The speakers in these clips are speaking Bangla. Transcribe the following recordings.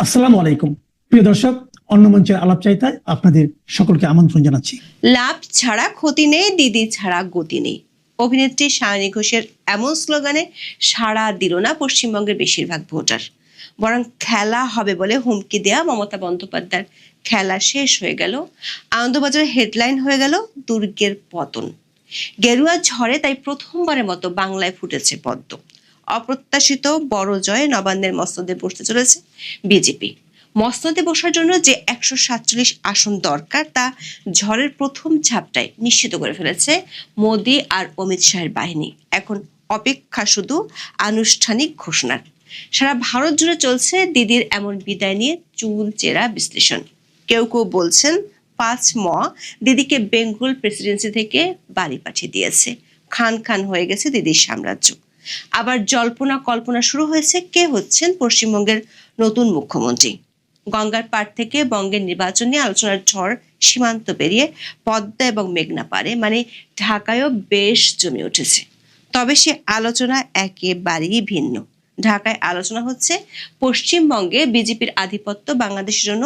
আসসালামু আলাইকুম প্রিয় দর্শক, অন্য মঞ্চের আলাপ চাইতায় আপনাদের সকলকে আমন্ত্রণ জানাচ্ছি। লাভ ছাড়া ক্ষতি নেই, দিদি ছাড়া গতি নেই। অভিনেত্রী সায়নী ঘোষের এমন স্লোগানে সাড়া দিল না পশ্চিমবঙ্গের বেশিরভাগ ভোটার। বরং খেলা হবে বলে হুমকি দেয়া মমতা বন্দ্যোপাধ্যায়ের খেলা শেষ হয়ে গেল। আনন্দবাজার হেডলাইন হয়ে গেল দুর্গের পতন। গেরুয়া ঝড়ে তাই প্রথমবারের মতো বাংলায় ফুটেছে পদ্ম। অপ্রত্যাশিত বড় জয়ে নবান্নের মসনদে বসতে চলেছে বিজেপি। মসনদে বসার জন্য যে 147 আসন দরকার তা ঝড়ের প্রথম ঝাপটায় নিশ্চিত করে ফেলেছে মোদি আর অমিত শাহের বাহিনী। এখন অপেক্ষা শুধু আনুষ্ঠানিক ঘোষণার। সারা ভারত জুড়ে চলছে দিদির এমন বিদায় নিয়ে চুল চেরা বিশ্লেষণ। কেউ কেউ বলছেন 5 দিদিকে বেঙ্গল প্রেসিডেন্সি থেকে বাড়ি পাঠিয়ে দিয়েছে, খান খান হয়ে গেছে দিদির সাম্রাজ্য। আবার জল্পনা কল্পনা শুরু হয়েছে কে হচ্ছেন পশ্চিমবঙ্গের নতুন মুখ্যমন্ত্রী। গঙ্গার পাড় থেকে বঙ্গের নির্বাচন নিয়ে আলোচনার ঝড় সীমান্ত পেরিয়ে পদ্মা এবং মেঘনা পারে, মানে ঢাকায়ও বেশ জমে উঠেছে। তবে সে আলোচনা একেবারেই ভিন্ন। ঢাকায় আলোচনা হচ্ছে পশ্চিমবঙ্গে বিজেপির আধিপত্য বাংলাদেশের জন্য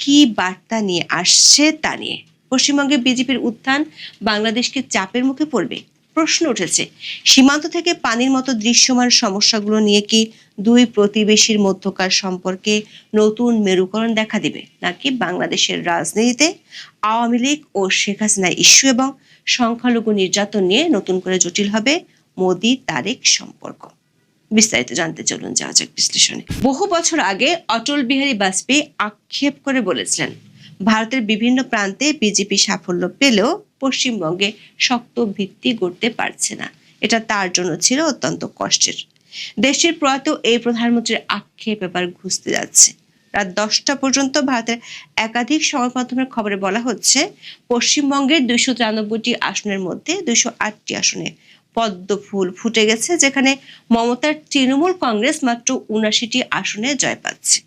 কি বার্তা নিয়ে আসছে তা নিয়ে। পশ্চিমবঙ্গে বিজেপির উত্থান বাংলাদেশকে চাপের মুখে পড়বে। প্রশ্ন উঠেছে, সীমান্ত থেকে পানির মতো দৃশ্যমান সমস্যাগুলো নিয়ে কি দুই প্রতিবেশীর মধ্যকার সম্পর্কে নতুন মেরুকরণ দেখা দিবে, নাকি বাংলাদেশের রাজনীতিতে আওয়ামী লীগ ও শেখ হাসিনা ইস্যু এবং সংখ্যালঘু নির্যাতন নিয়ে নতুন করে জটিল হবে মোদি তারেক সম্পর্ক। বিস্তারিত জানতে চলুন যাওয়া যাক বিশ্লেষণে। বহু বছর আগে অটল বিহারী বাজপেয়ী আক্ষেপ করে বলেছিলেন, ভারতের বিভিন্ন প্রান্তে বিজেপি সাফল্য পেলেও পশ্চিমবঙ্গে শক্ত ভিত্তি গড়তে পারছে না। এটা তার জন্য ছিল অত্যন্ত কষ্টের। দেশটির প্রয়াত এই প্রধানমন্ত্রীর আক্ষেপ এবার ঘুচতে যাচ্ছে। রাত 10টা পর্যন্ত ভারতের একাধিক সংবাদ মাধ্যমের খবরে বলা হচ্ছে, পশ্চিমবঙ্গের 293টি আসনের মধ্যে 208টি আসনে পদ্ম ফুল ফুটে গেছে, যেখানে মমতার তৃণমূল কংগ্রেস মাত্র 79টি আসনে জয় পাচ্ছে।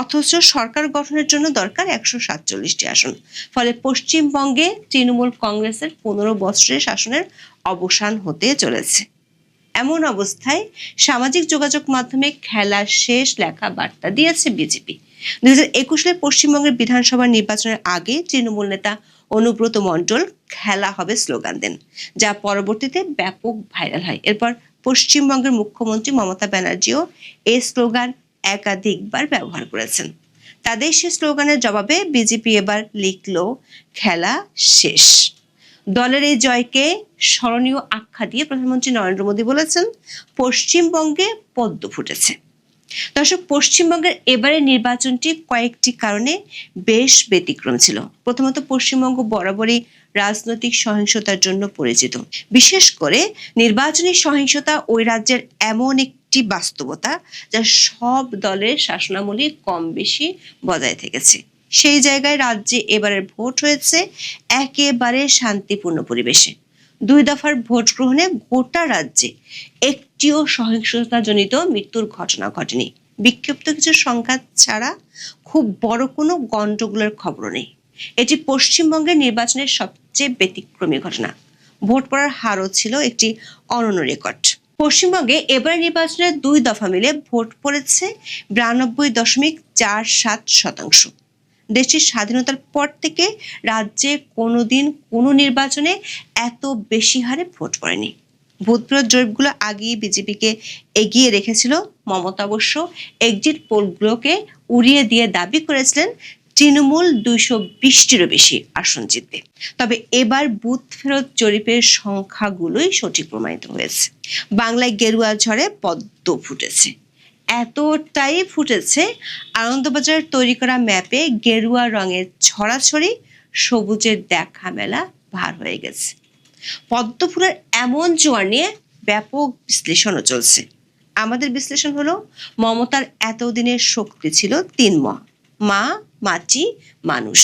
অথচ সরকার গঠনের জন্য দরকার 147টি আসন। ফলে পশ্চিমবঙ্গে তৃণমূল কংগ্রেসের 15 বছরের শাসনের অবসান হতে চলেছে। এমন অবস্থায় সামাজিক যোগাযোগ মাধ্যমে খেলা শেষ লেখা বার্তা দিয়েছে বিজেপি। 2021 সালে পশ্চিমবঙ্গের বিধানসভা নির্বাচনের আগে তৃণমূল নেতা অনুব্রত মণ্ডল খেলা হবে স্লোগান দেন, যা পরবর্তীতে ব্যাপক ভাইরাল হয়। এরপর পশ্চিমবঙ্গের মুখ্যমন্ত্রী মমতা ব্যানার্জিও এই স্লোগান একাধিকবার ব্যবহার করেছেন। তাদের সেই স্লোগানের জবাবে বিজেপি এবার লিখল, খেলা শেষ। দলের এই জয়কে স্মরণীয় আখ্যা দিয়ে প্রধানমন্ত্রী নরেন্দ্র মোদী বলেছেন, পশ্চিমবঙ্গে পদ্ম ফুটেছে। দর্শক, পশ্চিমবঙ্গের এবারের নির্বাচনটি কয়েকটি কারণে বেশ ব্যতিক্রম ছিল। প্রথমত, পশ্চিমবঙ্গ বরাবরই রাজনৈতিক সহিংসতার জন্য পরিচিত। বিশেষ করে নির্বাচনী সহিংসতা ওই রাজ্যের এমন একটি বাস্তবতা যা সব দলের শাসনামলে কম বেশি বজায় থেকেছে। সেই জায়গায় রাজ্যে এবারের ভোট হয়েছে একেবারে শান্তিপূর্ণ পরিবেশে। 2 দফার ভোট গ্রহণে গোটা রাজ্যে একটিও সহিংসতাজনিত মৃত্যুর ঘটনা ঘটেনি। বিক্ষিপ্ত কিছু সংঘাত ছাড়া খুব বড় কোনো গন্ডগোলের খবর নেই। এটি পশ্চিমবঙ্গের নির্বাচনের সবচেয়ে ব্যতিক্রমী ঘটনা। ভোট পড়ার হারও ছিল একটি অনন্য রেকর্ড। পশ্চিমবঙ্গে এবার নির্বাচনের 2 দফা মিলে ভোট পড়েছে 92.47%। দেশটির স্বাধীনতার পর থেকে রাজ্যে কোনোদিন কোনো নির্বাচনে এত বেশি হারে ভোট পড়েনি। ভোটপ্রয়োগ জরিপগুলো আগেই বিজেপিকে এগিয়ে রেখেছিল। মমতা অবশ্য এক্সিট পোলগুলোকে উড়িয়ে দিয়ে দাবি করেছিলেন তৃণমূল 220টিরও বেশি আসন জিতবে। তবে এবার বুথ ফেরত জরিপের সংখ্যাগুলোই সঠিক প্রমাণিত হয়েছে। বাংলায় গেরুয়া ঝড়ে পদ্ম ফুটেছে। এতটাই ফুটেছে, আনন্দবাজার তৈরি করা ম্যাপে গেরুয়া রঙের ছড়াছড়ি, সবুজের দেখা মেলা ভার হয়ে গেছে। পদ্ম ফুলের এমন জোয়ার নিয়ে ব্যাপক বিশ্লেষণও চলছে। আমাদের বিশ্লেষণ হলো, মমতার এতদিনের শক্তি ছিল 3 মা, মাটি, মানুষ।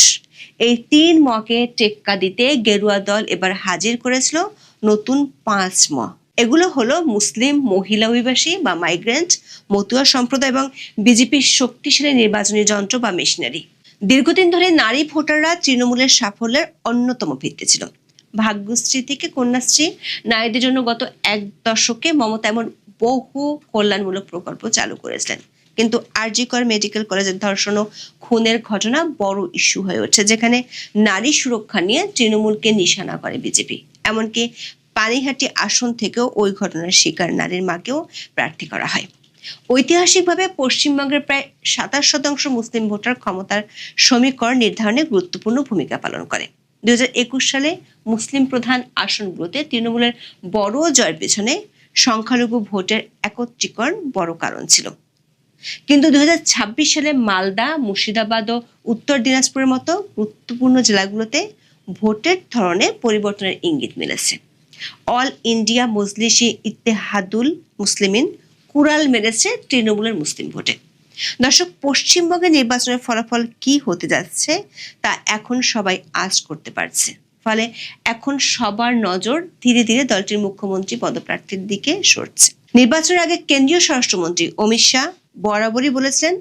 এই 3 মকে টেক্কা দিতে গেরুয়া দল এবার হাজির করেছিল নতুন 5 এগুলো হলো মুসলিম মহিলা অভিবাসী বা মাইগ্রেন্ট, মতুয়া সম্প্রদায় এবং বিজেপির শক্তিশালী নির্বাচনী যন্ত্র বা মেশিনারি। দীর্ঘদিন ধরে নারী ভোটাররা তৃণমূলের সাফল্যের অন্যতম ভিত্তি ছিল। ভাগ্যশ্রী থেকে কন্যাশ্রী, নারীদের জন্য গত 1 দশকে মমতা এমন বহু কল্যাণমূলক প্রকল্প চালু করেছিলেন, কিন্তু আরজি কর মেডিকেল কলেজের ধর্ষণ ও খুনের ঘটনা বড় ইস্যু হয়ে ওঠে, যেখানে নারী সুরক্ষা নিয়ে তৃণমূলকে নিশানা করে বিজেপি। এমনকি পানিহাটি আসন থেকেও ওই ঘটনার শিকার নারীর মাকেও প্রার্থী করা হয়। ঐতিহাসিকভাবে পশ্চিমবঙ্গের প্রায় 27% মুসলিম ভোটার ক্ষমতার সমীকরণ নির্ধারণে গুরুত্বপূর্ণ ভূমিকা পালন করে। 2021 সালে মুসলিম প্রধান আসনগুলোতে তৃণমূলের বড় জয়ের পেছনে সংখ্যালঘু ভোটের একত্রীকরণ বড় কারণ ছিল। কিন্তু 2026 সালে মালদা, মুর্শিদাবাদ ও উত্তর দিনাজপুরের মতো গুরুত্বপূর্ণ জেলাগুলোতে ভোটের ধরনে পরিবর্তনের ইঙ্গিত মিলেছে। অল ইন্ডিয়া মজলিসে ইত্তেহাদুল মুসলিমিন কুড়াল মেরেছে তৃণমূলের মুসলিম ভোটে। দর্শক, পশ্চিমবঙ্গের নির্বাচনের ফলাফল কি হতে যাচ্ছে তা এখন সবাই আঁচ করতে পারছে। ফলে এখন সবার নজর ধীরে ধীরে দলটির মুখ্যমন্ত্রী পদপ্রার্থীর দিকে সরছে। নির্বাচনের আগে কেন্দ্রীয় স্বরাষ্ট্রমন্ত্রী অমিত শাহ বরাবরই বলেছেন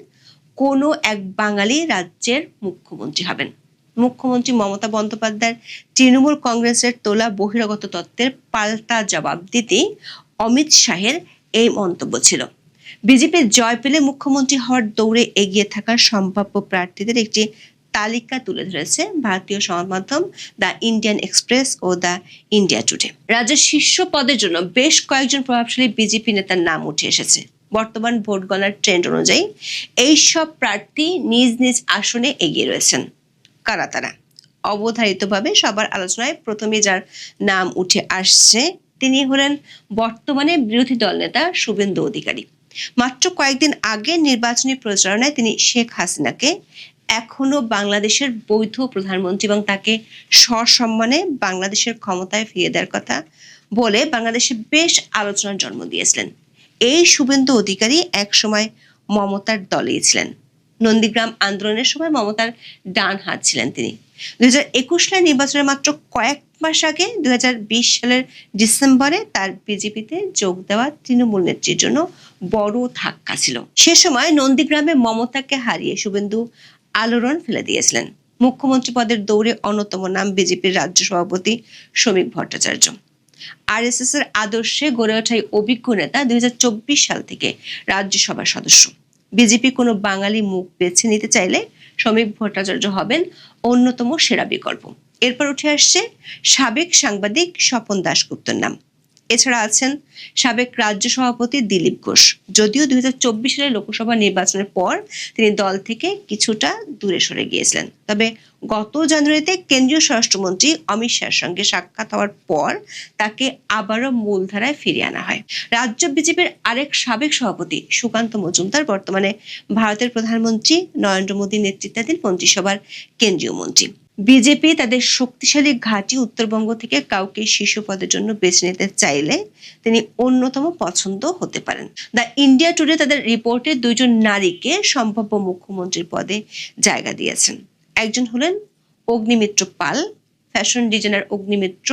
কোনো এক বাঙালি রাজ্যের মুখ্যমন্ত্রী হবেন। মুখ্যমন্ত্রী মমতা বন্দ্যোপাধ্যায়ের তৃণমূল কংগ্রেসের তোলা বহিরাগত তত্ত্বের পাল্টা জবাব দিতেই অমিত শাহের এই মন্তব্য ছিল। বিজেপির জয় পেলে মুখ্যমন্ত্রী হওয়ার দৌড়ে এগিয়ে থাকা সম্ভাব্য প্রার্থীদের একটি তালিকা তুলে ধরেছে ভারতীয় সংবাদ মাধ্যম দ্য ইন্ডিয়ান এক্সপ্রেস ও দ্য ইন্ডিয়া টুডে। রাজ্যের শীর্ষ পদের জন্য বেশ কয়েকজন প্রভাবশালী বিজেপি নেতার নাম উঠে এসেছে। বর্তমান ভোট গণনার ট্রেন্ড অনুযায়ী এই সব প্রার্থী নিজ নিজ আসনে এগিয়ে রয়েছেন। কারা তারা? অবধারিতভাবে সবার আলোচনায় প্রথমে যার নাম উঠে আসছে তিনি হলেন বর্তমানে বিরোধী দল নেতা শুভেন্দু অধিকারী। মাত্র কয়েকদিন আগে নির্বাচনী প্রচারণায় তিনি শেখ হাসিনাকে এখনো বাংলাদেশের বৈধ প্রধানমন্ত্রী এবং তাকে সসম্মানে বাংলাদেশের ক্ষমতায় ফিরিয়ে দেওয়ার কথা বলে বাংলাদেশে বেশ আলোচনার জন্ম দিয়েছিলেন। এই শুভেন্দু অধিকারী একসময় মমতার দলেই ছিলেন। নন্দীগ্রাম আন্দোলনের সময় মমতার ডান হাত ছিলেন তিনি। 2021 সালের নির্বাচনের মাত্র কয়েক মাস আগে 2020 সালের ডিসেম্বরে তার বিজেপিতে যোগ দেওয়া তৃণমূল নেত্রীর জন্য বড় ধাক্কা ছিল। সে সময় নন্দীগ্রামে মমতাকে হারিয়ে শুভেন্দু আলোড়ন ফেলে দিয়েছিলেন। মুখ্যমন্ত্রী পদের দৌড়ে অন্যতম নাম বিজেপির রাজ্য সভাপতি শ্রমিক ভট্টাচার্য। আরএসএস এর আদর্শে গড়ে ওঠা অভিজ্ঞ নেতা 2024 সাল থেকে রাজ্যসভার সদস্য। বিজেপি কোনো বাঙালি মুখ বেছে নিতে চাইলে শ্রমিক ভট্টাচার্য হবেন অন্যতম সেরা বিকল্প। এরপর উঠে আসছে সাবেক সাংবাদিক স্বপন দাশগুপ্তর নাম। এছাড়া আছেন সাবেক রাজ্য সভাপতি দিলীপ ঘোষ। যদিও 2024 সালের লোকসভা নির্বাচনের পর তিনি দল থেকে কিছুটা দূরে সরে গিয়েছিলেন, তবে গত জানুয়ারিতে কেন্দ্রীয় স্বরাষ্ট্রমন্ত্রী অমিত শাহের সঙ্গে সাক্ষাৎ হওয়ার পর তাকে আবারও মূলধারায় ফিরিয়ে আনা হয়। রাজ্য বিজেপির আরেক সাবেক সভাপতি সুকান্ত মজুমদার বর্তমানে ভারতের প্রধানমন্ত্রী নরেন্দ্র মোদীর নেতৃত্বাধীন মন্ত্রিসভার কেন্দ্রীয় মন্ত্রী। বিজেপি তাদের শক্তিশালী ঘাঁটি উত্তরবঙ্গ থেকে কাউকে শীর্ষ পদের জন্য বেছে নিতে চাইলে তিনি অন্যতম পছন্দ হতে পারেন। দ্য ইন্ডিয়া টুডে তাদের রিপোর্টে দুইজন নারীকে সম্ভাব্য মুখ্যমন্ত্রীর পদে জায়গা দিয়েছেন। একজন হলেন অগ্নিমিত্র পাল। ফ্যাশন ডিজাইনার অগ্নিমিত্র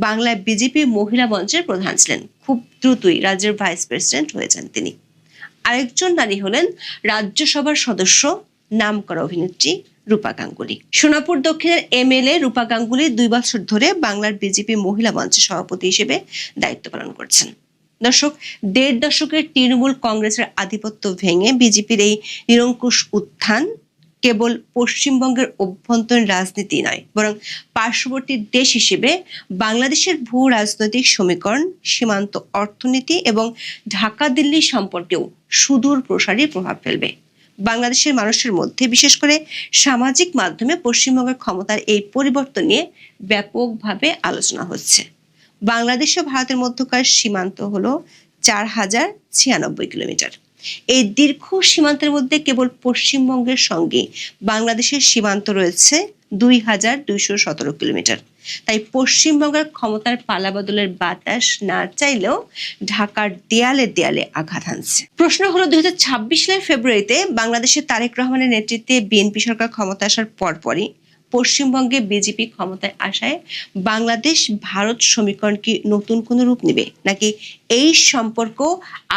বাংলায় বিজেপি মহিলা মঞ্চের প্রধান ছিলেন। খুব দ্রুতই রাজ্যের ভাইস প্রেসিডেন্ট হয়েছেন তিনি। আরেকজন নারী হলেন রাজ্যসভার সদস্য নামকরা অভিনেত্রী রূপা গাঙ্গুলি। সোনাপুর দক্ষিণের এমএলএ রূপা গাঙ্গুলি 2 বছর ধরে বাংলার বিজেপি মহিলা মঞ্চের সভাপতি হিসেবে দায়িত্ব পালন করছেন। দর্শক, 1.5 দশকের তৃণমূল কংগ্রেসের আধিপত্য ভেঙে বিজেপির এই নিরঙ্কুশ উত্থান কেবল পশ্চিমবঙ্গের অভ্যন্তরীণ রাজনীতি নয়, বরং পার্শ্ববর্তী দেশ হিসেবে বাংলাদেশের ভূ রাজনৈতিক সমীকরণ, সীমান্ত অর্থনীতি এবং ঢাকা দিল্লি সম্পর্কেও সুদূর প্রসারী প্রভাব ফেলবে। বাংলাদেশের মানুষের মধ্যে বিশেষ করে সামাজিক মাধ্যমে পশ্চিমবঙ্গের ক্ষমতার এই পরিবর্তন নিয়ে ব্যাপকভাবে আলোচনা হচ্ছে। বাংলাদেশ ও ভারতের মধ্যকার সীমান্ত হলো 4096 কিলোমিটার। এই দীর্ঘ সীমান্তের মধ্যে কেবল পশ্চিমবঙ্গের সঙ্গে বাংলাদেশের সীমান্ত রয়েছে 2217 কিলোমিটার। তাই পশ্চিমবঙ্গের ক্ষমতার পালাবদলের বাতাস না চাইলেও ঢাকার দেয়ালে দেয়ালে আঘাত হানছে। প্রশ্ন হলো 2026 সালের ফেব্রুয়ারিতে বাংলাদেশের তারেক রহমানের নেতৃত্বে বিএনপি সরকার ক্ষমতা আসার পরপরই পশ্চিমবঙ্গে বিজেপি ক্ষমতায় আসায় বাংলাদেশ ভারত সমীকরণ কি নতুন কোনো রূপ নেবে, নাকি এই সম্পর্ক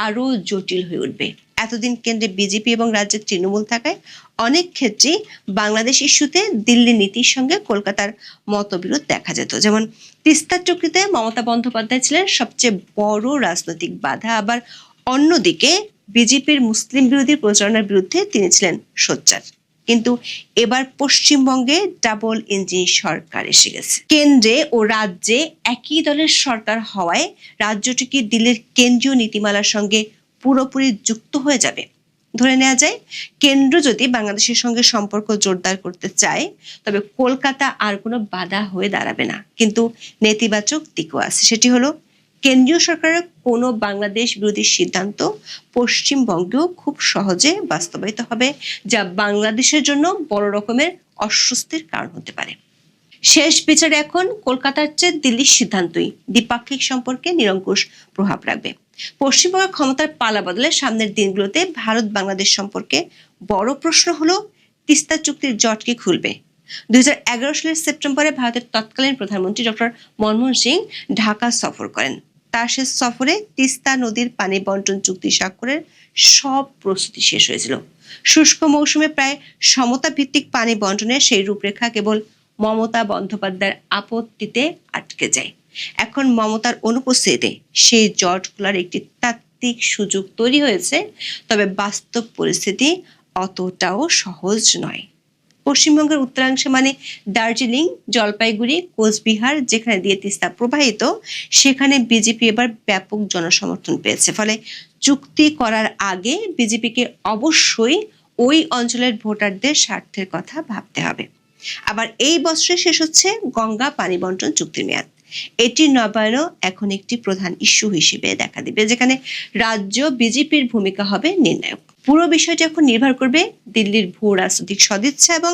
আরো জটিল হয়ে উঠবে? এতদিন কেন্দ্রে বিজেপি এবং রাজ্যে তৃণমূল থাকায় অনেক ক্ষেত্রেই বাংলাদেশ ইস্যুতে দিল্লি নীতির সঙ্গে কলকাতার মতবিরোধ দেখা যেত। যেমন তিস্তা চুক্তিতে মমতা বন্দ্যোপাধ্যায় ছিলেন সবচেয়ে বড় রাজনৈতিক বাধা, আবার অন্যদিকে বিজেপির মুসলিম বিরোধী প্রচারণার বিরুদ্ধে তিনি ছিলেন সোচ্চার। কিন্তু এবার পশ্চিমবঙ্গে ডাবল ইঞ্জিন সরকার এসে গেছে। কেন্দ্রে ও রাজ্যে একই দলের সরকার হওয়ায় রাজ্যটি কি দিল্লির কেন্দ্রীয় নীতিমালার সঙ্গে পুরোপুরি যুক্ত হয়ে যাবে? ধরে নেওয়া যায়, কেন্দ্র যদি বাংলাদেশের সঙ্গে সম্পর্ক জোরদার করতে চায় তবে কলকাতা আর কোনো বাধা হয়ে দাঁড়াবে না। কিন্তু নেতিবাচক দিকও আছে, সেটি হলো কেন্দ্রীয় সরকারের কোনো বাংলাদেশ বিরোধী সিদ্ধান্ত পশ্চিমবঙ্গেও খুব সহজে বাস্তবায়িত হবে, যা বাংলাদেশের জন্য বড় রকমের অস্বস্তির কারণ হতে পারে। শেষ বিচারে এখন কলকাতার চেয়ে দিল্লির সিদ্ধান্তই দ্বিপাক্ষিক সম্পর্কে নিরঙ্কুশ প্রভাব রাখবে। পশ্চিমবঙ্গের ক্ষমতার পালা বদলে সামনের দিনগুলোতে ভারত বাংলাদেশ সম্পর্কে বড় প্রশ্ন হলো তিস্তা চুক্তির জট কি খুলবে? 2011 সালের সেপ্টেম্বরে ভারতের তৎকালীন প্রধানমন্ত্রী ডক্টর মনমোহন সিং ঢাকা সফর করেন। তার শেষ সফরে তিস্তা নদীর পানি বন্টন চুক্তি স্বাক্ষরের সব প্রস্তুতি শেষ হয়েছিল। শুষ্ক মৌসুমে প্রায় সমতা ভিত্তিক পানি বন্টনের সেই রূপরেখা কেবল মমতা বন্দ্যোপাধ্যায়ের আপত্তিতে আটকে যায়। এখন মমতার অনুপস্থিতিতে সেই জট খোলার একটি তাত্ত্বিক সুযোগ তৈরি হয়েছে, তবে বাস্তব পরিস্থিতি অতটাও সহজ নয়। পশ্চিমবঙ্গের উত্তরাংশে মানে দার্জিলিং, জলপাইগুড়ি, কোচবিহার যেখানে দিয়ে তিস্তা প্রবাহিত, সেখানে বিজেপি এবার ব্যাপক জনসমর্থন পেয়েছে। ফলে চুক্তি করার আগে বিজেপিকে অবশ্যই ওই অঞ্চলের ভোটারদের স্বার্থের কথা ভাবতে হবে। আবার এই বছরে শেষ হচ্ছে গঙ্গা পানি বন্টন চুক্তির মেয়াদ। এটি নবায়নও এখন একটি প্রধান ইস্যু হিসেবে দেখা দিবে, যেখানে রাজ্য বিজেপির ভূমিকা হবে নির্ণায়ক। পুরো বিষয়টি এখন নির্ভর করবে দিল্লির ভূ রাজনৈতিক সদিচ্ছা এবং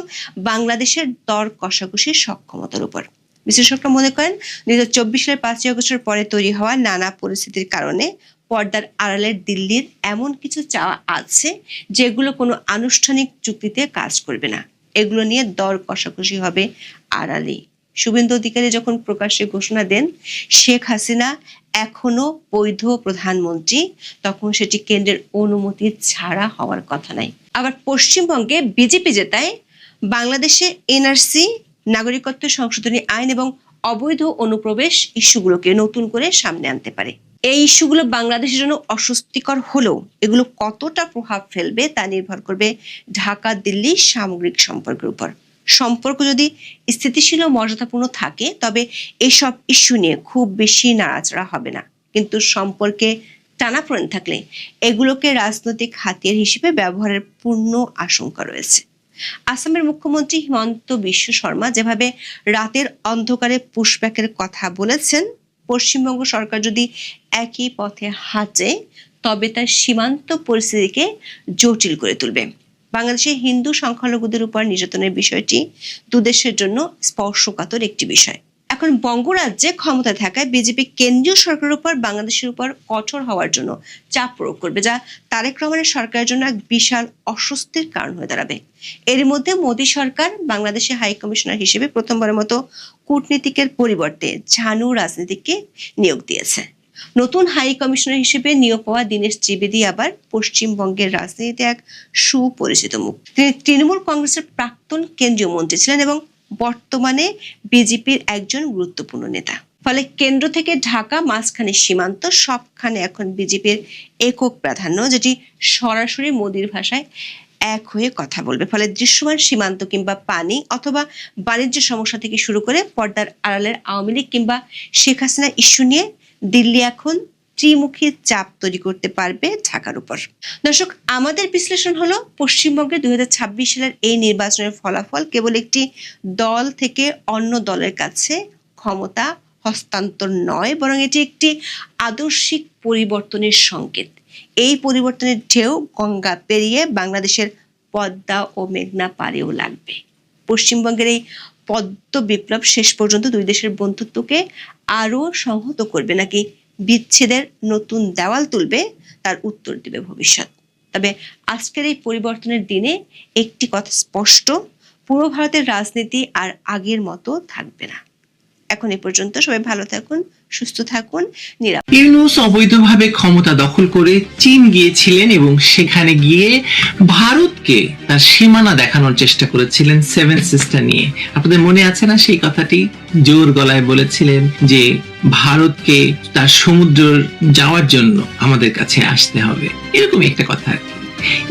বাংলাদেশের দর কষাকষির সক্ষমতার উপর। বিশ্লেষকরা মনে করেন 2024 সালের 5ই আগস্টের পরে তৈরি হওয়া নানা পরিস্থিতির কারণে পর্দার আড়ালের দিল্লির এমন কিছু চাওয়া আছে যেগুলো কোনো আনুষ্ঠানিক চুক্তিতে কাজ করবে না। এগুলো নিয়ে দর কষাকষি হবে আড়ালে। শুভেন্দু অধিকারী যখন প্রকাশ্যে ঘোষণা দেন শেখ হাসিনা এখনো বৈধ প্রধানমন্ত্রী, তখন সেটি কেন্দ্রের অনুমতি ছাড়া হওয়ার কথা নাই। আবার পশ্চিমবঙ্গে বিজেপি জেতায় বাংলাদেশে এনআরসি, নাগরিকত্ব সংশোধনী আইন এবং অবৈধ অনুপ্রবেশ ইস্যুগুলোকে নতুন করে সামনে আনতে পারে। এই ইস্যুগুলো বাংলাদেশের জন্য অস্বস্তিকর হলেও এগুলো কতটা প্রভাব ফেলবে তা নির্ভর করবে ঢাকা দিল্লি সামগ্রিক সম্পর্কের উপর। সম্পর্ক যদি স্থিতিশীল ও মর্যাদাপূর্ণ থাকে তবে এসব ইস্যু নিয়ে খুব বেশি নাড়াচাড়া হবে না, কিন্তু সম্পর্কে টানাপোড়েন থাকলে এগুলোকে রাজনৈতিক হাতিয়ার হিসেবে ব্যবহারের পূর্ণ আশঙ্কা রয়েছে। আসামের মুখ্যমন্ত্রী হিমন্ত বিশ্ব শর্মা যেভাবে রাতের অন্ধকারে পুশব্যাকের কথা বলেছেন, পশ্চিমবঙ্গ সরকার যদি একই পথে হাঁটে তবে তার সীমান্ত পরিস্থিতিকে জটিল করে তুলবে। বাংলাদেশের হিন্দু সংখ্যালঘুদের উপর নির্যাতনের বিষয়টি দুদেশের জন্য স্পর্শকাতর একটি বিষয়। এখন বঙ্গরাজ্যে ক্ষমতা থাকায় বিজেপি কেন্দ্রীয় সরকারের উপর বাংলাদেশের উপর কঠোর হওয়ার জন্য চাপ প্রয়োগ করবে, যা তারেক রহমানের সরকারের জন্য এক বিশাল অস্বস্তির কারণ হয়ে দাঁড়াবে। এর মধ্যে মোদী সরকার বাংলাদেশে হাই কমিশনার হিসেবে প্রথমবারের মতো কূটনীতিকের পরিবর্তে ঝানু রাজনীতিককে নিয়োগ দিয়েছে। নতুন হাই কমিশনার হিসেবে নিয়োগ পাওয়া দীনেশ ত্রিবেদী আবার পশ্চিমবঙ্গের রাজনীতিতে এক সুপরিচিত মুখ। তিনি তৃণমূল কংগ্রেসের প্রাক্তন কেন্দ্রীয় মন্ত্রী ছিলেন এবং বর্তমানে বিজেপির একজন গুরুত্বপূর্ণ নেতা। ফলে কেন্দ্র থেকে ঢাকা, মাঝখানে সীমান্ত, সবখানে এখন বিজেপির একক প্রাধান্য, যেটি সরাসরি মোদির ভাষায় এক হয়ে কথা বলবে। ফলে দৃশ্যমান সীমান্ত কিংবা পানি অথবা বাণিজ্য সমস্যা থেকে শুরু করে পর্দার আড়ালের আওয়ামী লীগ কিংবা শেখ হাসিনা ইস্যু নিয়ে দিল্লি এখন ত্রিমুখী চাপ তৈরি করতে পারবে ঢাকার উপর। দর্শক, আমাদের বিশ্লেষণ হলো পশ্চিমবঙ্গের 2026 সালের এই নির্বাচনের ফলাফল কেবল একটি দল থেকে অন্য দলের কাছে ক্ষমতা হস্তান্তর নয়, বরং এটি একটি আদর্শিক পরিবর্তনের সংকেত। এই পরিবর্তনের ঢেউ গঙ্গা পেরিয়ে বাংলাদেশের পদ্মা ও মেঘনা পাড়েও লাগবে। পশ্চিমবঙ্গের এই পদ্ম বিপ্লব শেষ পর্যন্ত দুই দেশের বন্ধুত্বকে আরো সংহত করবে নাকি বিচ্ছেদের নতুন দেওয়াল তুলবে, তার উত্তর দিবে ভবিষ্যৎ। তবে আজকের এই পরিবর্তনের দিনে একটি কথা স্পষ্ট, পূর্ব ভারতের রাজনীতি আর আগের মতো থাকবে না। এখন এ পর্যন্ত, সবাই ভালো থাকুন, সুস্থ থাকুন, নিরাপদ। ইউনূস অবৈধভাবে ক্ষমতা দখল করে চীন গিয়েছিলেন এবং সেখানে গিয়ে ভারতকে তার সীমানা দেখানোর চেষ্টা করেছিলেন সেভেন সিস্টার নিয়ে। আপনাদের মনে আছে না সেই কথাটি? জোর গলায় বলেছিলেন যে ভারতকে তার সমুদ্র যাওয়ার জন্য আমাদের কাছে আসতে হবে, এরকম একটা কথা।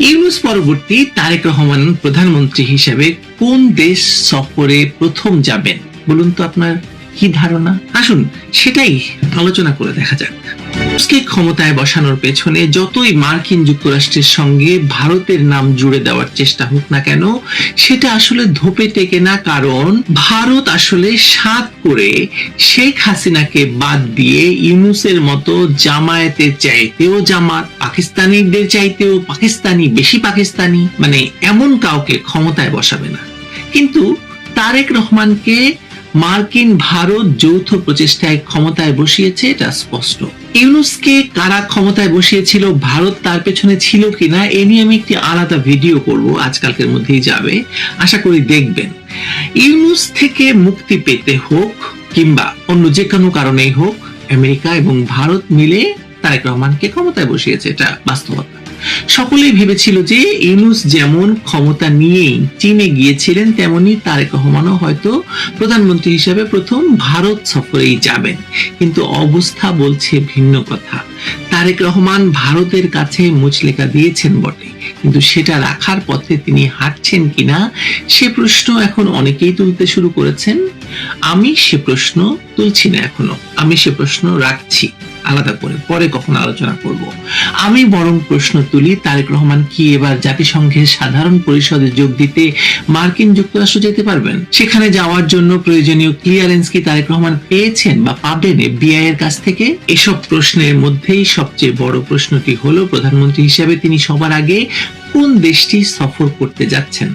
ইউনূস পরবর্তী তারেক রহমান প্রধানমন্ত্রী হিসেবে কোন দেশ সফরে প্রথম যাবেন বলুন তো, আপনার কি ধারণা? আসুন সেটাই আলোচনা করে দেখা যাক। ইউনূসকে ক্ষমতায় বসানোর পেছনে যতই মার্কিন যুক্তরাষ্ট্রের সঙ্গে ভারতের নাম জুড়ে দেওয়ার চেষ্টা হোক না কেন, সেটা আসলে ধোপে টেকে না। কারণ ভারত আসলে সাত করে শেখ হাসিনাকে বাদ দিয়ে ইউনূসের মতো জামায়াতের চাইতেও জামাত, পাকিস্তানিদের চাইতেও পাকিস্তানি, বেশি পাকিস্তানি, মানে এমন কাউকে ক্ষমতায় বসাবে না। কিন্তু তারেক রহমানকে মার্কিন ভারত যৌথ প্রচেষ্টায় ক্ষমতায় বসিয়েছে, এটা স্পষ্ট। ইউনূসকে কারা ক্ষমতায় বসিয়েছিল, ভারত তার পেছনে ছিল কিনা, এ নিয়ে আমি একটি আলাদা ভিডিও করব, আজকালকের মধ্যেই যাবে, আশা করি দেখবেন। ইউনূস থেকে মুক্তি পেতে হোক কিংবা অন্য যে কোনো কারণেই হোক, আমেরিকা এবং ভারত মিলে তারেক রহমানকে ক্ষমতায় বসিয়েছে, এটা বাস্তবতা। সকলেই ভেবেছিল যে ইউনূস যেমন ক্ষমতা নিয়েই চীনে গিয়েছিলেন, তেমনি তারেক রহমানও হয়তো প্রধানমন্ত্রী হিসেবে প্রথম ভারত সফরেই যাবেন। কিন্তু অবস্থা বলছে ভিন্ন কথা। তারেক রহমান ভারতের কাছে মুচলেকা দিয়েছেন বটে, কিন্তু সেটা রাখার পথে তিনি হাঁটছেন কিনা সে প্রশ্ন এখন অনেকেই তুলতে শুরু করেছেন। আমি সে প্রশ্ন তুলছি না এখনো, আমি সে প্রশ্ন রাখছি আলাদা করে, পরে কখনো আলোচনা করব। আমি বরং প্রশ্ন তুলি, তারেক রহমান কি এবার জাতিসংঘের সাধারণ পরিষদে যোগ দিতে মার্কিন যুক্তরাষ্ট্র যেতে পারবেন? সেখানে যাওয়ার জন্য প্রয়োজনীয় ক্লিয়ারেন্স কি তারেক রহমান পেয়েছেন বা পাবেন এফবিআই এর কাছ থেকে? এসব প্রশ্নের মধ্যেই সবচেয়ে বড় প্রশ্নটি হলো, প্রধানমন্ত্রী হিসেবে তিনি সবার আগে কোন দেশটি সফর করতে যাচ্ছেন?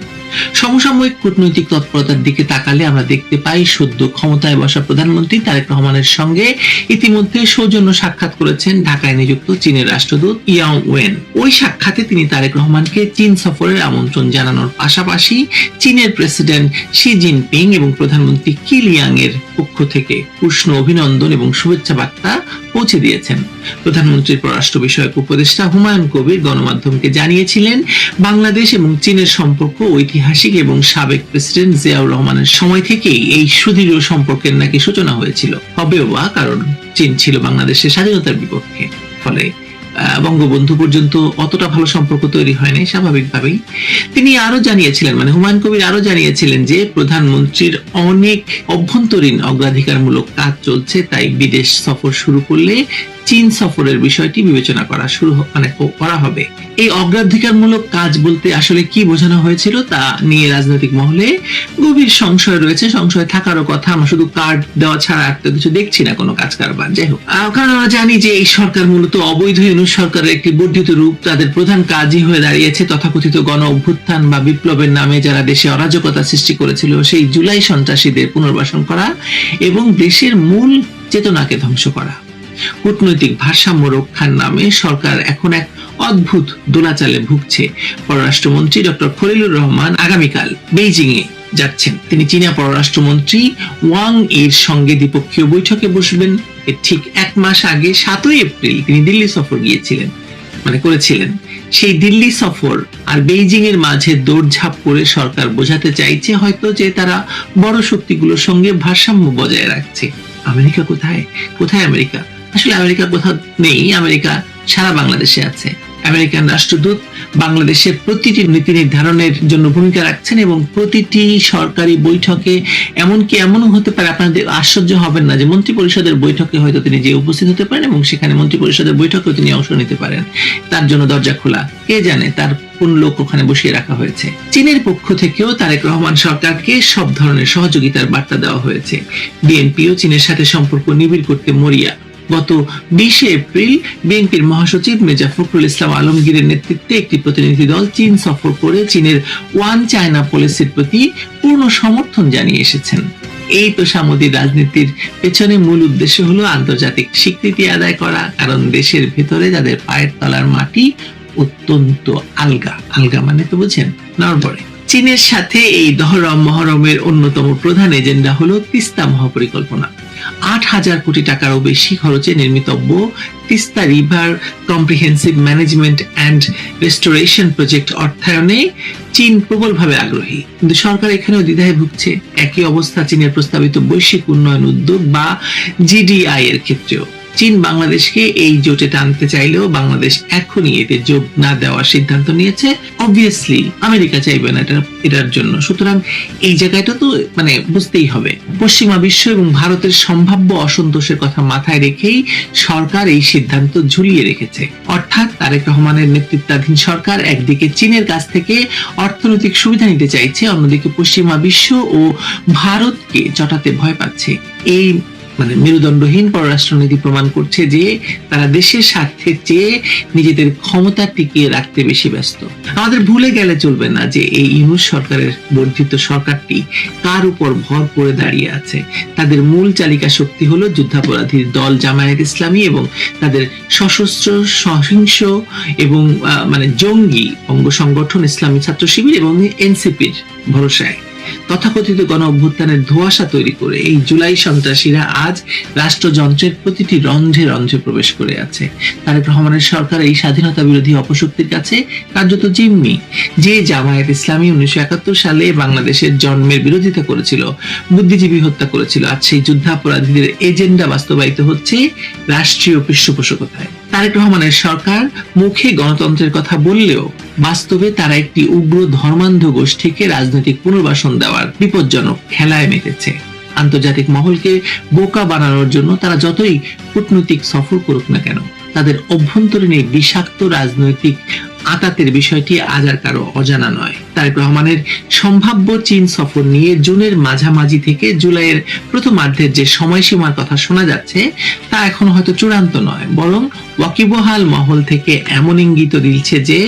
সমসাময়িক কূটনৈতিক তৎপরতার দিকে তাকালে আমরা দেখতে পাই সদ্য ক্ষমতায় বসা প্রধানমন্ত্রী তারেক রহমানের সঙ্গে ইতিমধ্যে সৌজন্য সাক্ষাৎ করেছেন ঢাকায় নিযুক্ত চীনের রাষ্ট্রদূত ইয়াং ওয়েন। ওই সাক্ষাতে তিনি তারেক রহমানকে চীন সফরের আমন্ত্রণ জানানোর পাশাপাশি চীনের প্রেসিডেন্ট শি জিনপিং এবং প্রধানমন্ত্রী কি লিয়াং এর পক্ষ থেকে উষ্ণ অভিনন্দন এবং শুভেচ্ছা বার্তা পৌঁছে দিয়েছেন। প্রধানমন্ত্রীর পররাষ্ট্র বিষয়ক উপদেষ্টা হুমায়ুন কবির গণমাধ্যমকে জানিয়েছিলেন, বাংলাদেশ এবং চীনের সম্পর্ক ঐতিহাসিক এবং সাবেক প্রেসিডেন্ট জিয়াউর রহমানের সময় থেকেই এই সুদৃঢ় সম্পর্কের নাকি সূচনা হয়েছিল। হবেও বা, কারণ চীন ছিল বাংলাদেশের স্বাধীনতার বিপক্ষে, ফলে বঙ্গবন্ধু পর্যন্ত অতটা ভালো সম্পর্ক তৈরি হয়নি স্বাভাবিকভাবেই। তিনি আরো জানিয়েছিলেন, মানে হুমায়ুন কবির আরো জানিয়েছিলেন যে প্রধানমন্ত্রীর অনেক অভ্যন্তরীণ অগ্রাধিকারমূলক কাজ চলছে, তাই বিদেশ সফর শুরু করলে চীন সফরের বিষয়টি বিবেচনা করা হবে। এই অগ্রাধিকারমূলক কাজ বলতে আসলে কি বোঝানো হয়েছিল তা নিয়ে রাজনৈতিক মহলে গভীর সংশয় রয়েছে। সংশয় থাকারও কথা, আমরা শুধু কার্ড দেওয়া ছাড়া আর তো কিছু দেখছি না কোনো কাজ কারবার। যাই হোক, কারণ আমরা জানি যে এই সরকার মূলত অবৈধ ইউনূস সরকারের একটি বর্ধিত রূপ। তাদের প্রধান কাজই হয়ে দাঁড়িয়েছে তথাকথিত গণ অভ্যুত্থান বা বিপ্লবের নামে যারা দেশে অরাজকতা সৃষ্টি করেছিল সেই জুলাই সন্ত্রাসীদের পুনর্বাসন করা এবং দেশের মূল চেতনাকে ধ্বংস করা। কূটনৈতিক ভারসাম্য রক্ষার নামে সরকার এখন এক অদ্ভুত দোলাচালে ভুগছে। পররাষ্ট্রমন্ত্রী ডক্টর খলিলুর রহমান আগামীকাল বেইজিং এ যাচ্ছেন। তিনি চীনা পররাষ্ট্রমন্ত্রী ওয়াং এর সঙ্গে দ্বিপক্ষীয় বৈঠকে বসবেন। এর ঠিক এক মাস আগে 7ই এপ্রিল তিনি দিল্লি সফর করেছিলেন। সেই দিল্লি সফর আর বেইজিং এর মাঝে দৌড়ঝাঁপ করে সরকার বোঝাতে চাইছে হয়তো যে তারা বড় শক্তিগুলোর সঙ্গে ভারসাম্য বজায় রাখছে। আমেরিকা কোথায়? আমেরিকা? আসলে আমেরিকা কোথাও নেই, আমেরিকা সারা বাংলাদেশে আছে। আমেরিকান রাষ্ট্রদূত বাংলাদেশের প্রতিটি নীতি নির্ধারণের জন্য ভূমিকা রাখছেন এবং প্রতিটি সরকারি বৈঠকে, এমনকি এমনও হতে পারে, আপনাদের আশ্চর্য হবেন না যে মন্ত্রী পরিষদের বৈঠকে হয়তো তিনি যে উপস্থিত হতে পারেন এবং সেখানে মন্ত্রী পরিষদের বৈঠকেও তিনি অংশ নিতে পারেন। তার জন্য দরজা খোলা, কে জানে তার কোন লোক ওখানে বসিয়ে রাখা হয়েছে। চীনের পক্ষ থেকেও তারেক রহমান সরকারকে সব ধরনের সহযোগিতার বার্তা দেওয়া হয়েছে। বিএনপিও চীনের সাথে সম্পর্ক নিবিড় করতে মরিয়া। গত 20 এপ্রিল বিএনপির মহাসচিব মির্জা ফখরুল ইসলাম আলমগীরের নেতৃত্বে একটি প্রতিনিধি দল চীন সফর করে চীনের ওয়ান চায়না পলিসির প্রতি পূর্ণ সমর্থন জানিয়ে এসেছেন। এই তো সামুদ্রিক রাজনীতির পেছনে মূল উদ্দেশ্য হলো আন্তর্জাতিক স্বীকৃতি আদায় করা, কারণ দেশের ভেতরে যাদের পায়ের তলার মাটি অত্যন্ত আলগা মানে তো বুঝেন, নড়বড়ে। চীনের সাথে এই মহরমের অন্যতম প্রধান এজেন্ডা হলো তিস্তা মহাপরিকল্পনা। 8,000 কোটি টাকারও বেশি খরচে নির্মিতব্য Teesta river comprehensive management and restoration project অর্থায়নে চীন প্রবলভাবে আগ্রহী, কিন্তু সরকার এখানেও দ্বিধায় ভুগছে। একই অবস্থা চীনের প্রস্তাবিত বৈশ্বিক উন্নয়ন উদ্যোগ বা জিডিআই এর ক্ষেত্রেও। চীন বাংলাদেশকে এই জোটে টানতে চাইলেও বাংলাদেশ এখনই এতে যোগ না দেওয়ার সিদ্ধান্ত নিয়েছে। অবভিয়াসলি আমেরিকা চাইবে না এটার জন্য, সুতরাং এই জায়গাটা তো বুঝতেই হবে। পশ্চিমা বিশ্ব এবং ভারতের সম্ভাব্য অসন্তোষের কথা মাথায় রেখেই সরকার এই সিদ্ধান্ত ঝুলিয়ে রেখেছে। অর্থাৎ তারেক রহমানের নেতৃত্বাধীন সরকার একদিকে চীনের কাছ থেকে অর্থনৈতিক সুবিধা নিতে চাইছে, অন্যদিকে পশ্চিমা বিশ্ব ও ভারতকে চটাতে ভয় পাচ্ছে। এই মেরুদণ্ডহীন পররাষ্ট্রনীতি প্রমাণ করছে যে তারা দেশের স্বার্থের চেয়ে নিজেদের ক্ষমতা টিকিয়ে রাখতে বেশি ব্যস্ত। আমাদের ভুলে গেলে চলবে না যে এই ইউনূস সরকারের বর্ধিত সরকারটি কার উপর ভর করে দাঁড়িয়ে আছে। তাদের মূল চালিকা শক্তি হলো যুদ্ধাপরাধীর দল জামায়াত ইসলামী এবং তাদের সশস্ত্র সহিংস এবং জঙ্গি অঙ্গ সংগঠন ইসলামী ছাত্র শিবির এবং এনসিপির ভরসায় তথাকথিত গণ অভ্যুত্থানের ধোঁয়াশা তৈরি করে এই জুলাই সন্ত্রাসীরা আজ রাষ্ট্রযন্ত্রের প্রতিটি রন্ধ্রে রন্ধ্রে প্রবেশ করে আছে। তারেক রহমানের সরকার এই স্বাধীনতা বিরোধী অপশক্তির কাছে কার্যত জিম্মি। যে জামায়াত ইসলামী 1971 সালে বাংলাদেশের জন্মের বিরোধিতা করেছিল, বুদ্ধিজীবী হত্যা করেছিল, আজ সেই যুদ্ধাপরাধীদের এজেন্ডা বাস্তবায়িত হচ্ছে রাষ্ট্রীয় পৃষ্ঠপোষকতায়। তারেক রহমানের সরকার মুখে গণতন্ত্রের কথা বললেও বাস্তবে তারা একটি উগ্র ধর্মান্ধ গোষ্ঠীকে রাজনৈতিক পুনর্বাসন দেওয়ার বিপজ্জনক খেলায় মেতেছে। আন্তর্জাতিক মহলকে বোকা বানানোর জন্য তারা যতই কূটনৈতিক সফর করুক না কেন, তাদের অভ্যন্তরীণ বিষাক্ত রাজনৈতিক আতাতের বিষয়টি আজ আর কারো অজানা নয়। তারেক রহমানের সম্ভাব্য চীন সফর নিয়ে জুনের মাঝামাঝি থেকে জুলাইয়ের প্রথমার্ধের যে সময়সীমার কথা শোনা যাচ্ছে তা এখন হয়তো চূড়ান্ত নয়, বরং ওয়াকিবহাল মহল থেকে এমন ইঙ্গিত দিচ্ছে যে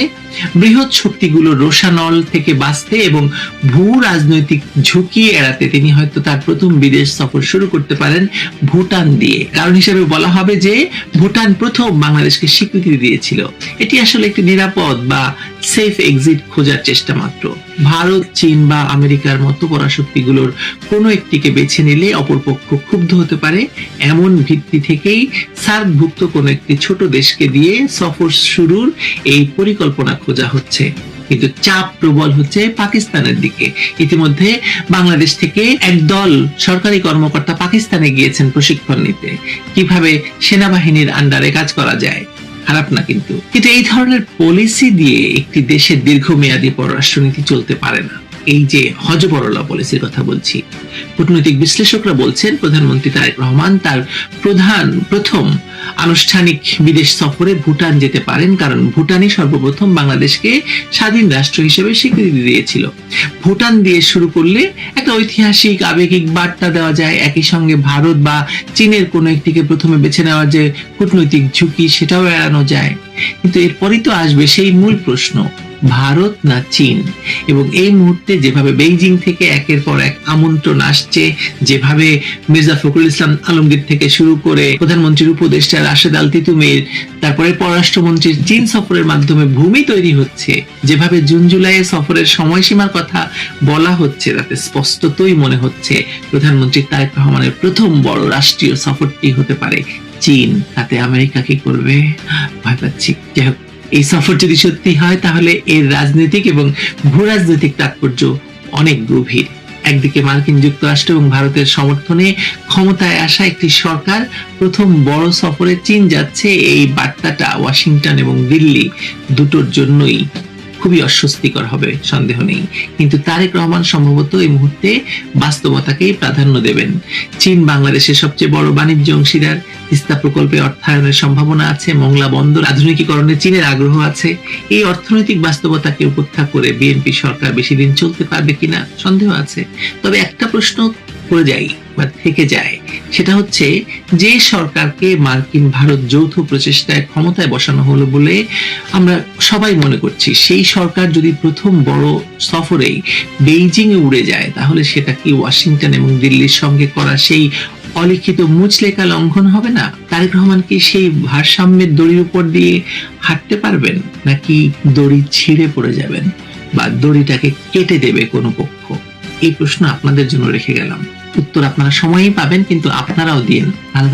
বৃহৎ শক্তিগুলোর রোষানল থেকে বাঁচতে এবং ভূ রাজনৈতিক ঝুঁকি এড়াতে তিনি হয়তো তার প্রথম বিদেশ সফর শুরু করতে পারেন ভুটান দিয়ে। কারণ হিসেবে বলা হবে যে ভুটান প্রথম বাংলাদেশকে স্বীকৃতি দিয়েছিল। এটি আসলে একটি নিরাপদ বা সেফ এক্সিট খোঁজার চেষ্টা মাত্র। ভারত, চীন বা আমেরিকার মতো পরাশক্তিগুলোর কোনো একটিকে বেছে নিলে অপরপক্ষ ক্ষুব্ধ হতে পারে, এমন ভিত্তি থেকেই সার্কভুক্ত কোনো একটি ছোট দেশকে দিয়ে সফর শুরুর এই পরিকল্পনা খোঁজা হচ্ছে। কিন্তু চাপ প্রবল হচ্ছে পাকিস্তানের দিকে। ইতিমধ্যে বাংলাদেশ থেকে একদল সরকারি কর্মকর্তা পাকিস্তানে গিয়েছেন প্রশিক্ষণ নিতে, কিভাবে সেনাবাহিনীর আন্ডারে কাজ করা যায়। খারাপ না, কিন্তু এই ধরনের পলিসি দিয়ে একটি দেশের দীর্ঘমেয়াদী পররাষ্ট্রনীতি চলতে পারে না। এই যে হজবরলা পলিসির কথা বলছি, কূটনৈতিক বিশ্লেষকরা বলছেন প্রধানমন্ত্রী তারেক রহমান তার প্রথম আনুষ্ঠানিক বিদেশ সফরে ভুটান যেতে পারেন, কারণ ভুটানই সর্বপ্রথম বাংলাদেশকে স্বাধীন রাষ্ট্র হিসেবে স্বীকৃতি দিয়েছিল। ভুটান দিয়ে শুরু করলে একটা ঐতিহাসিক আবেগিক বার্তা দেওয়া যায়, একই সঙ্গে ভারত বা চীনের কোনো একটিকে প্রথমে বেছে নেওয়ার যে কূটনৈতিক ঝুঁকি সেটাও এড়ানো যায়। কিন্তু এরপরই তো আসবে সেই মূল প্রশ্ন, ভারত না চীন? এবং এই মুহূর্তে যেভাবে বেইজিং থেকে একের পর এক আমন্ত্রণ আসছে, যেভাবে মির্জা ফখরুল ইসলাম আলমগীর থেকে শুরু করে প্রধানমন্ত্রীর উপদেষ্টা রাশেদ আল তিতুমির, তারপরে পররাষ্ট্রমন্ত্রীর চীন সফরের মাধ্যমে ভূমি তৈরি হচ্ছে, যেভাবে জুন জুলাই সফরের সময়সীমার কথা বলা হচ্ছে, তাতে স্পষ্টতই মনে হচ্ছে প্রধানমন্ত্রী তারেক রহমানের প্রথম বড় রাষ্ট্রীয় সফরটি হতে পারে চীন। তাতে আমেরিকা কি করবে ভয় পাচ্ছি। যাই হোক, এই সফর যদি সত্যি হয় তাহলে এর রাজনৈতিক এবং ভূ রাজনৈতিক তাৎপর্য অনেক গভীর। একদিকে মার্কিন যুক্তরাষ্ট্র এবং ভারতের সমর্থনে ক্ষমতায় আসা একটি সরকার প্রথম বড় সফরে চীন যাচ্ছে, এই বার্তাটা ওয়াশিংটন এবং দিল্লি দুটোর জন্যই খুবই অস্বস্তিকর হবে, সন্দেহ নেই। কিন্তু তারেক রহমান সম্ভবত এই মুহূর্তে বাস্তবতাকেই প্রাধান্য দেবেন। চীন বাংলাদেশের সবচেয়ে বড় বাণিজ্য অংশীদার, তিস্তা প্রকল্পে অর্থায়নের সম্ভাবনা আছে, মংলা বন্দর আধুনিকীকরণে চীনের আগ্রহ আছে। এই অর্থনৈতিক বাস্তবতাকে উপেক্ষা করে বিএনপি সরকার বেশি দিন চলতে পারবে কিনা সন্দেহ আছে। তবে একটা প্রশ্ন পড়ে যায় বা থেকে যায়, সেটা হচ্ছে যে সরকারকে মার্কিন ভারত যৌথ প্রচেষ্টায় ক্ষমতায় বসানো হলো বলে আমরা সবাই মনে করছি, সেই সরকার যদি প্রথম বড় সফরেই বেইজিং এ উড়ে যায়, তাহলে সেটা কি ওয়াশিংটন এবং দিল্লির সঙ্গে করা সেই অলিখিত মুচলেখা লঙ্ঘন হবে না? তারেক রহমান কি সেই ভারসাম্যের দড়ির উপর দিয়ে হাঁটতে পারবেন, নাকি দড়ি ছিঁড়ে পড়ে যাবেন বা দড়িটাকে কেটে দেবে কোনো পক্ষ? এই প্রশ্ন আপনাদের জন্য রেখে গেলাম। উত্তর আপনারা সময়ই পাবেন, কিন্তু আপনারাও দিয়েন। ভালো থাকবেন।